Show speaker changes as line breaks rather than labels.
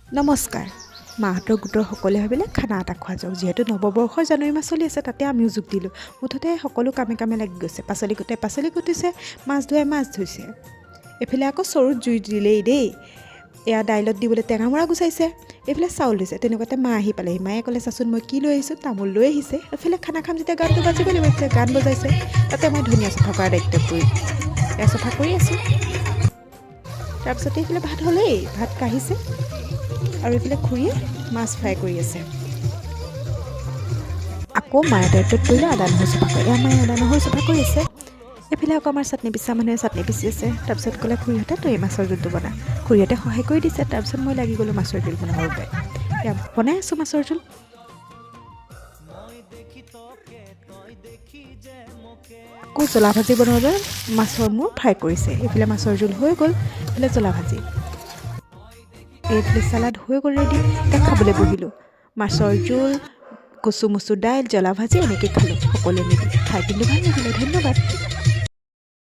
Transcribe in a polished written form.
নমস্কাৰ মাহঁতৰ গোটৰ সকলোৱে ভাবিলে খানা এটা খোৱা যাওক যিহেতু নৱবৰ্ষৰ জানুৱাৰী মাহ চলি আছে তাতে আমিও যোগ দিলোঁ মুঠতে সকলো কামে লাগি গৈছে পাচলি কুটিছে মাছ ধুৱাই মাছ ধুইছে এইফালে আকৌ চৰুত জুই দিলেই দেই এয়া দাইলত দিবলৈ টেঙামৰা গুচাইছে এইফালে চাউল দিছে তেনেকুৱাতে মা আহি পালেহি মায়ে ক'লে চাচোন মই কি লৈ আহিছোঁ তামোল লৈ আহিছে এইফালে খানা খাম যেতিয়া গানটো বাজিব লাগিব এইফালে গান বজাইছে তাতে মই ধুনীয়া চফা কৰা দায়িত্ব কৰি এয়া চফা কৰি আছোঁ তাৰপিছতে এইফালে ভাত হ'লেই ভাত কাঢ়িছে আৰু এইফালে খুৰীয়ে মাছ ফ্ৰাই কৰি আছে আকৌ মায়ে দায়িত্বত পৰিলে আদা নহৰু চফা কৰে এয়া মায়ে আদা নহৰু চফা কৰি আছে এইফালে আকৌ আমাৰ চাটনি পিছা মানুহে চাটনি পিচি আছে তাৰপিছত ক'লে খুৰীহঁতে তই এই মাছৰ জোলটো বনা খুৰীহঁতে সহায় কৰি দিছে তাৰপিছত মই লাগি গ'লোঁ মাছৰ জোল বনাবৰ বাবে এয়া বনাই আছোঁ মাছৰ জোল আকৌ জ্বলা ভাজি বনোৱাৰ বাবে মাছৰ মূৰ ফ্ৰাই কৰিছে এইফালে মাছৰ জোল হৈ গ'ল এইফালে জ্বলা ভাজি এইফালে চালাড হৈ গ'ল ৰেডি এতিয়া খাবলৈ বহিলোঁ মাছৰ জোল কচু মচুৰ দাইল জ্বলা ভাজি এনেকৈ খালোঁ সকলোৱে মিলি খাই কিন্তু ভাল লাগিলে ধন্যবাদ